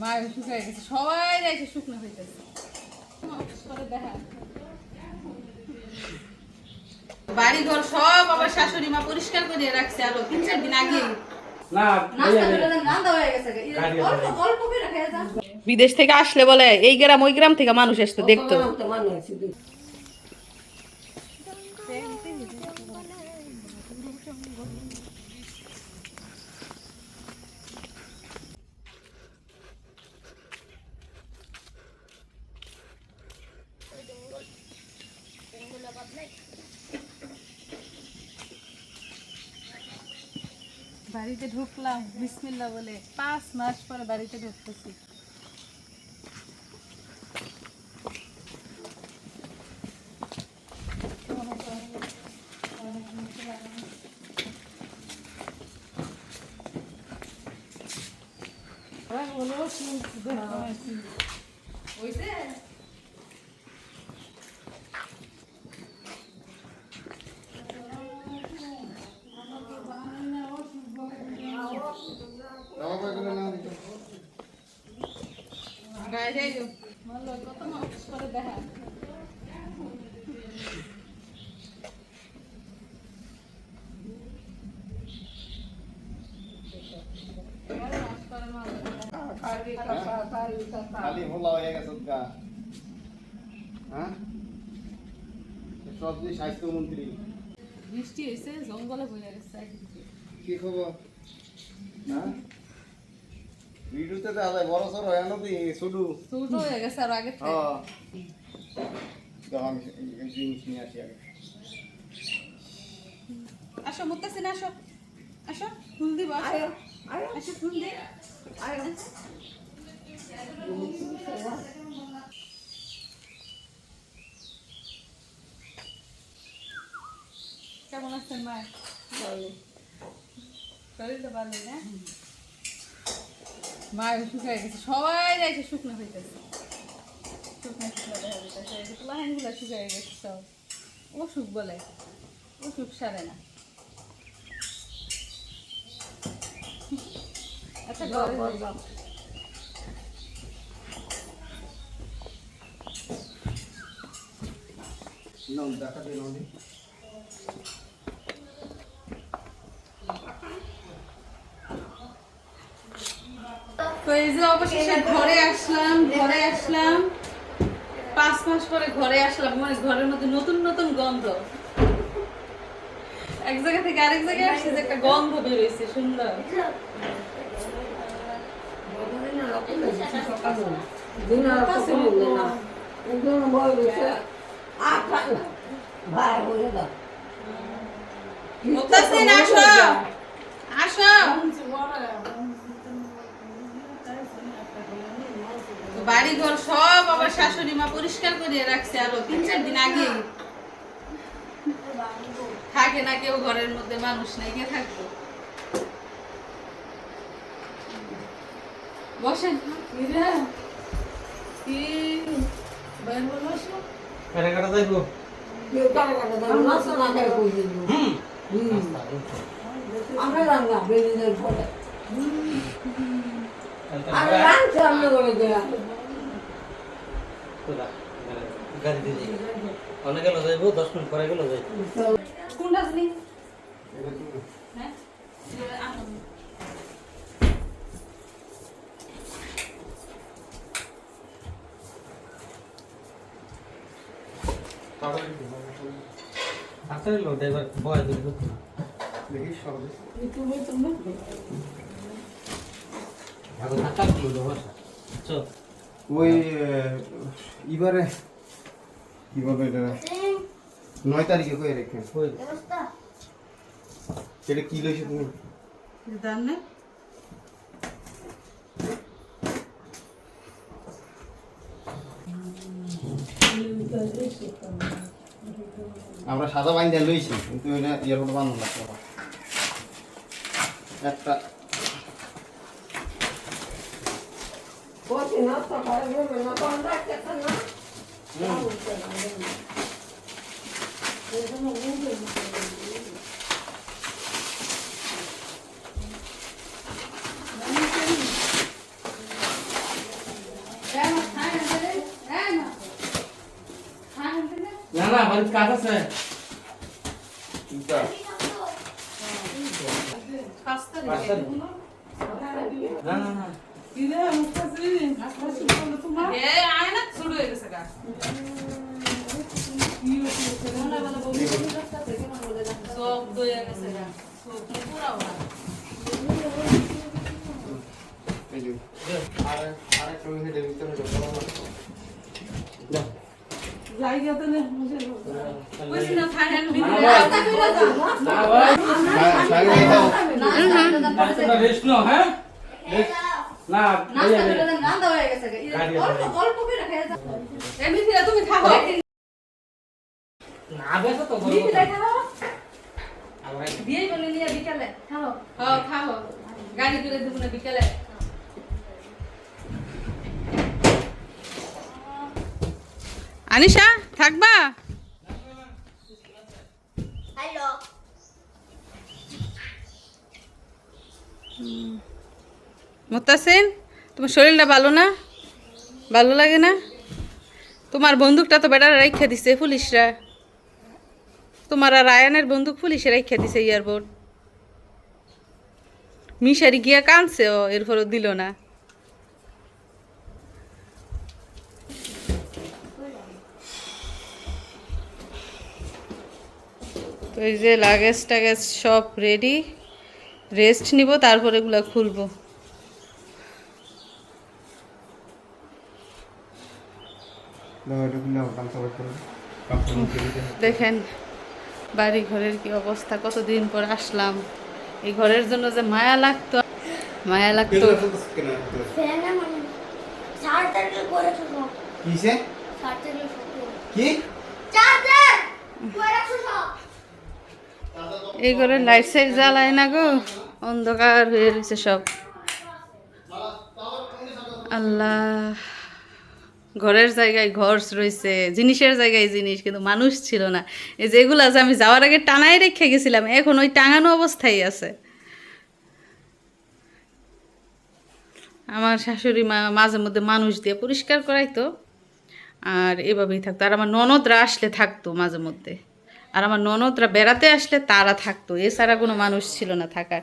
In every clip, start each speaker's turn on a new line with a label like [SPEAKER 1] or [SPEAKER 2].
[SPEAKER 1] মায়ের শুকিয়ে গেছে, সবাই এসে শুকনো হইতেছে। বাড়ি ঘর সব আবার শাশুড়ি মা পরিষ্কার করে রাখছে আরো 3-4 দিন আগে। বিদেশ থেকে আসলে বলে এই গ্রাম ওই গ্রাম থেকে মানুষ আসতো দেখতো। বাড়িতে ঢুকলাম বিসমিল্লাহ বলে, 5 মাস পরে বাড়িতে ঢুকতেছি। কত মাস পরে দেখা।
[SPEAKER 2] খালি ভোলা হয়ে গেছে গা। হ্যাঁ সব স্বাস্থ্যমন্ত্রী
[SPEAKER 1] বৃষ্টি হয়েছে, জঙ্গলে বয়ে গেছে।
[SPEAKER 2] কি খবর? হ্যাঁ ভিডিওতে দেখা যায় বড় সড় হয় না, শুধু
[SPEAKER 1] ছোট হয়ে গেছে আর আগে থেকে।
[SPEAKER 2] আমি জিনিস নিয়ে আসি আগে।
[SPEAKER 1] আসো মুত্তাসিন, আসো আসো, ফুল দিব। আসো আসো, ফুল দে। কেমন আছেন মা? শরীর তো ভালোই না? মায়ের শুকিয়ে গেছে, সবাই এসে শুকনো হইতেছে। শুকনো শুকনো দেখা যেতেছে, প্লাহানগুলো শুকিয়ে গেছে সব। অসুখ বলে, অসুখ সারে না। আচ্ছা
[SPEAKER 2] দেখা দিন
[SPEAKER 1] তো এই যে অবশেষে ঘরে আসলাম 5 মাস পরে ঘরে আসলাম। মানে ঘরের মধ্যে নতুন নতুন গন্ধ, এক জায়গা থেকে আরেক জায়গায় আসছে যে একটা গন্ধ বের হয়েছে সুন্দর। মুত্তাসিন, আসো আসো। বাড়ি ঘর সব আবার শাশুড়ি মা পরিষ্কার করে রাখছে আরো 3-4 দিন আগে। থাকে না কেউ ঘরের মধ্যে, মানুষ নাই, কে থাকবো? বসেন।
[SPEAKER 3] অনেক যাইব 10 মিনিট পরে গেল যাইব।
[SPEAKER 1] কোনটা জানি?
[SPEAKER 3] আচ্ছা লোড এবার বয় দিল
[SPEAKER 2] দেখি সব
[SPEAKER 3] এখন আটা লোড বসা চল
[SPEAKER 2] ওই এবারে কি বলবো এটা 9 তারিখে কই রেখে
[SPEAKER 3] কই
[SPEAKER 2] এটা কি লইছো তুমি?
[SPEAKER 1] দাম না
[SPEAKER 2] আমরা সাদা বাইন দিয়ে লইছি, কিন্তু এটা এয়ারপোর্ট বানানো লাগছে একটা
[SPEAKER 3] বাড়িতে কাজ আছে
[SPEAKER 2] চিন্তা
[SPEAKER 1] খাস্তা
[SPEAKER 3] পাঁচটা
[SPEAKER 1] রে
[SPEAKER 3] না না না
[SPEAKER 1] এ আয় না শুরু হয়ে গেছে গা সব দইয়া গেছে গা সব পুরাও না
[SPEAKER 2] এই যে আর একটু হেডে ভিতরে ঢোকানো
[SPEAKER 1] কইছি না থাইল্যান্ড
[SPEAKER 3] তোমরা রেস্ট নাও হ্যাঁ না
[SPEAKER 1] তুমি থাকো
[SPEAKER 3] না বেসো তো বলো
[SPEAKER 1] বিয়ে বলে নিয়ে বিকালে খাও হ্যাঁ খাও গাড়ি করে দেবো না বিকালে আনিশা থাকবা
[SPEAKER 4] হ্যালো
[SPEAKER 1] মুত্তাসিন তোমার শরীরটা ভালো না ভালো লাগে না তোমার বন্দুকটা তো বেটারা রাইখা দিছে পুলিশরা তোমার আর রায়ানের বন্দুক পুলিশে রাইখা দিছে এয়ারপোর্ট মিশারি গিয়া কানছে ও এরপরও দিল না তো এই যে লাগেজ টাগেজ সব রেডি রেস্ট নিব তারপর এগুলো খুলবো দেখেন বাড়ি ঘরের কি অবস্থা কতদিন পর আসলাম এই ঘরের জন্য যে মায়া লাগতো
[SPEAKER 4] ফ্যানে মানে চার্জার করে শুনো
[SPEAKER 2] কিসে
[SPEAKER 4] চার্জার শুনো
[SPEAKER 2] কি
[SPEAKER 4] চার্জার করে শুনো
[SPEAKER 1] এই ঘরে লাইট সাইট জ্বালায় না গো অন্ধকার হয়ে রয়েছে সব আল্লাহ ঘরের জায়গায় ঘর রয়েছে জিনিসের জায়গায় জিনিস কিন্তু মানুষ ছিল না এই যেগুলো আছে আমি যাওয়ার আগে টানাই রেখে গেছিলাম এখন ওই টাঙানো অবস্থায় আছে আমার শাশুড়ি মা মাঝে মধ্যে মানুষ দিয়ে পরিষ্কার করাইতো আর এভাবেই থাকতো আর আমার ননদরা আসলে থাকতো মাঝে মধ্যে আর আমার ননদরা বেড়াতে আসলে তারা থাকতো এছাড়া কোনো মানুষ ছিল না থাকার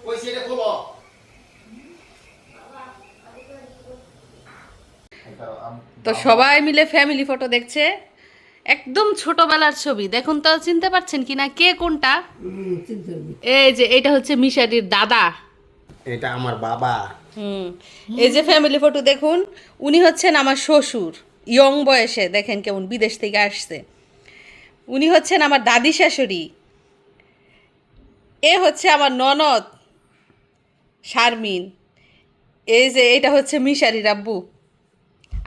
[SPEAKER 2] কই সেটা খোলো
[SPEAKER 1] তো সবাই মিলে ফ্যামিলি ফটো দেখছে একদম ছোটবেলার ছবি দেখুন তো চিনতে পারছেন কিনা কে কোনটা এই যে এটা হচ্ছে মিশারির দাদা
[SPEAKER 2] এটা আমার বাবা
[SPEAKER 1] এই যে ফ্যামিলি ফটো দেখুন উনি হচ্ছেন আমার শ্বশুর ইয়ং বয়সে দেখেন কেমন বিদেশ থেকে আসছে উনি হচ্ছেন আমার দাদি শাশুড়ি এ হচ্ছে আমার ননদ শারমিন এই যে এটা হচ্ছে মিশারির আব্বু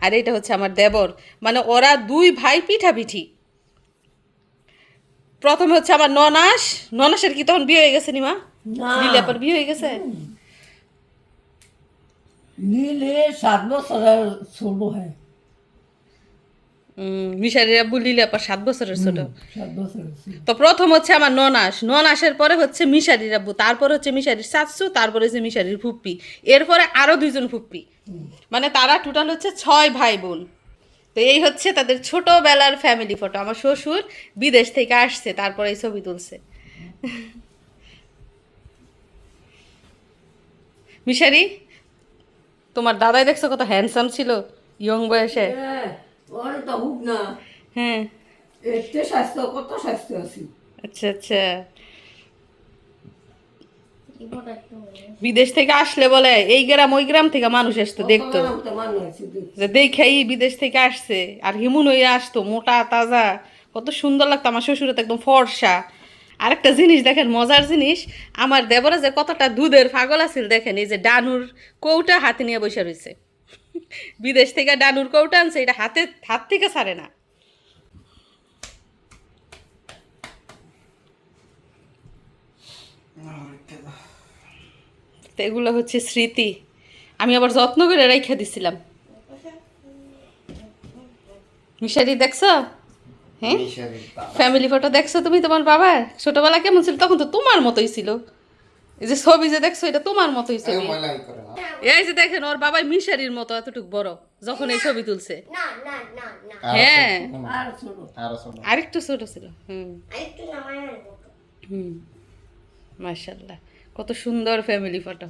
[SPEAKER 1] আর এটা হচ্ছে আমার দেবর মানে ওরা দুই ভাই পিঠাপিঠি প্রথমে হচ্ছে আমার ননাসের কি তখন বিয়ে হয়ে গেছে নিমা লীলাপার বিয়ে হয়ে গেছে
[SPEAKER 5] नीले 7 বছরের ছোট হয়
[SPEAKER 1] মিশারির আব্বু লীলাপার 7 বছরের ছোট
[SPEAKER 5] 7 বছরের ছোট
[SPEAKER 1] তো প্রথম হচ্ছে আমার ননাসের পরে হচ্ছে মিশারির আব্বু তারপর হচ্ছে মিশারির শাশু তারপরে হচ্ছে মিশারির ফুপ্পি এরপরে আরো 2 জন ফুপ্পি মানে তারা টোটাল হচ্ছে 6 ভাই বোন তো এই হচ্ছে তাদের ছোটবেলার ফ্যামিলি ফটো আমার শ্বশুর বিদেশ থেকে আসছে তারপরে এই ছবি তুলছে মিশারি তোমার দাদাই দেখছো কত হ্যান্ডসাম ছিল ইয়ং বয়সে
[SPEAKER 5] ওর তো হুক না
[SPEAKER 1] হ্যাঁ
[SPEAKER 5] এতে স্বাস্থ্য কত স্বাস্থ্য আছে
[SPEAKER 1] আচ্ছা আচ্ছা বিদেশ থেকে আসলে বলে এই গ্রাম ওই গ্রাম থেকে মানুষ আসতো দেখতো যে দেখেই বিদেশ থেকে আসছে আর হিমুন হয়ে আসতো মোটা তাজা কত সুন্দর লাগতো আমার শ্বশুরে তো একদম ফর্সা আরেকটা জিনিস দেখেন মজার জিনিস আমার দেবরা যে কতটা দুধের পাগল আছিল দেখেন এই যে ডানুর কৌটা হাতে নিয়ে বসে রয়েছে বিদেশ থেকে ডানুর কৌটা আনছে এটা হাত থেকে ছাড়ে না তো এগুলো হচ্ছে স্মৃতি আমি আবার যত্ন করে রেখে দিছিলাম মিশারি দেখছো হ্যাঁ
[SPEAKER 2] মিশরের দাদা।
[SPEAKER 1] ফ্যামিলি ফটো দেখছো তুমি তোমার বাবার ছোটবেলা কেমন ছিল তখন তো তোমার মতোই ছিল এই যে ছবি যে দেখছো এটা তোমার মতোই
[SPEAKER 2] এই
[SPEAKER 1] ছবি
[SPEAKER 2] ময়লা ই করে না।
[SPEAKER 1] এই যে দেখেন ওর বাবাই মিশারির মতো এতটুকু বড় যখন এই ছবি তুলছে
[SPEAKER 4] না না না না
[SPEAKER 1] হ্যাঁ
[SPEAKER 5] আর ছোট
[SPEAKER 2] আরো ছোট।
[SPEAKER 1] আরেকটু ছোট ছিল
[SPEAKER 4] আরেকটু নামায় আনবো
[SPEAKER 1] মাশাআল্লাহ কত সুন্দর ফ্যামিলি ফটো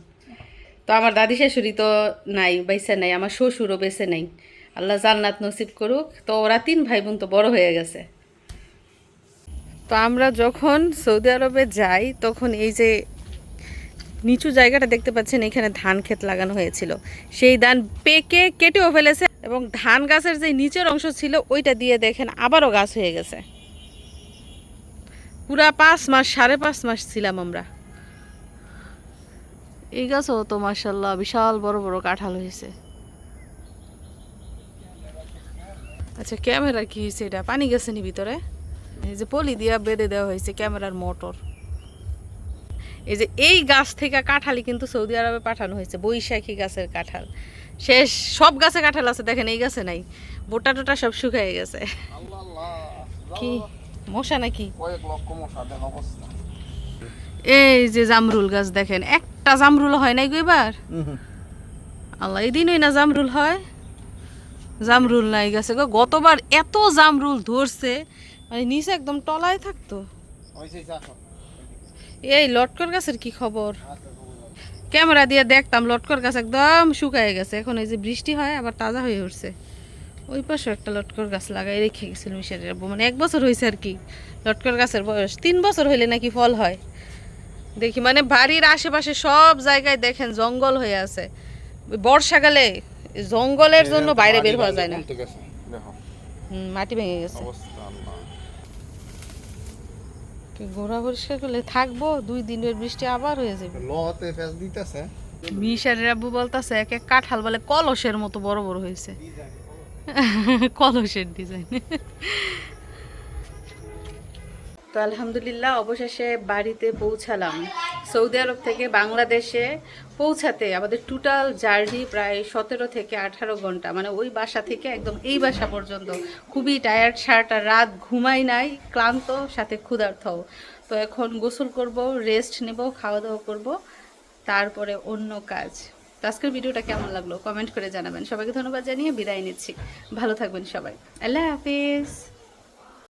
[SPEAKER 1] তো আমার দাদি শাশুড়ি তো নাই বাইসা নাই আমার শ্বশুরও বেঁচে নাই আল্লাহ জান্নাত নসিব করুক তো ওরা 3 ভাই বোন তো বড় হয়ে গেছে তো আমরা যখন সৌদি আরবে যাই তখন এই যে নিচু জায়গাটা দেখতে পাচ্ছেন এখানে ধান ক্ষেত লাগানো হয়েছিল সেই ধান পেকে কেটেও ফেলেছে এবং ধান গাছের যে নিচের অংশ ছিল ওইটা দিয়ে দেখেন আবারও গাছ হয়ে গেছে পুরা 5 মাস 5.5 মাস ছিলাম আমরা এই গাছও তো মাশাআল্লাহ বিশাল বড় বড় কাঁঠাল হয়েছে আচ্ছা ক্যামেরা কি হয়েছে এটা পানি গেছে নি ভিতরে এই যে পলি দিয়া বেঁধে দেওয়া হয়েছে ক্যামেরার মোটর এই যে এই গাছ থেকে কাঁঠালি কিন্তু সৌদি আরবে পাঠানো হয়েছে বৈশাখী গাছের কাঁঠাল শেষ সব গাছে কাঁঠাল আছে দেখেন এই গাছে নাই বোটা টোটা সব শুকিয়ে গেছে
[SPEAKER 2] আল্লাহ আল্লাহ।
[SPEAKER 1] কি মশা নাকি
[SPEAKER 2] কয়েক লক্ষ মশা দেখ অবস্থা।
[SPEAKER 1] এই যে জামরুল গাছ দেখেন একটা জামরুল হয় নাই গো এবার আল্লাহ এই দিনই না জামরুল হয় জামরুল নাই গেছে গো গতবার এত জামরুল ধরছে মানে নিচে একদম তলায় থাকতো
[SPEAKER 2] ওইসে চাকর।
[SPEAKER 1] এই লটকর গাছের কি খবর ক্যামেরা দিয়ে দেখতাম লটকর গাছ একদম শুকায় গেছে এখন এই যে বৃষ্টি হয় আবার তাজা হয়ে উঠছে ওই পাশে একটা লটকর গাছ লাগাই রেখে গেছিল মিশরের আব্বু মানে 1 বছর হয়েছে আর কি লটকর গাছের বয়স 3 বছর হইলে নাকি ফল হয় দেখি মানে বাড়ির আশেপাশে সব জায়গায় দেখেন জঙ্গল হয়ে আছে ওই বর্ষাকালে জঙ্গলের জন্য বাইরে বের হওয়া যায় না
[SPEAKER 2] কমতে গেছে, দেখো
[SPEAKER 1] মাটি ভেঙে গেছে
[SPEAKER 2] অবস্থা আল্লাহ।
[SPEAKER 1] গোড়া পরিষ্কার করলে থাকবো 2 দিনের বৃষ্টি আবার হয়ে যাবে
[SPEAKER 2] লতে ফেস দিতেছে।
[SPEAKER 1] মিশারের আব্বু বলতেছে এক এক কাঁঠাল বলে কলসের মতো বড় বড় হয়েছে কলসের ডিজাইন তো আলহামদুলিল্লাহ অবশেষে বাড়িতে পৌঁছালাম সৌদি আরব থেকে বাংলাদেশে পৌঁছাতে আমাদের টোটাল জার্নি প্রায় 17 থেকে 18 ঘন্টা মানে ওই বাসা থেকে একদম এই বাসা পর্যন্ত খুবই টায়ার্ড সারাটা রাত ঘুমাই নাই ক্লান্ত সাথে ক্ষুধার্তও তো এখন গোসল করব রেস্ট নেব খাওয়া দাওয়া করব তারপরে অন্য কাজ তো আজকের ভিডিওটা কেমন লাগলো কমেন্ট করে জানাবেন সবাইকে ধন্যবাদ জানিয়ে বিদায় নিচ্ছি ভালো থাকবেন সবাই আল্লাহ হাফিজ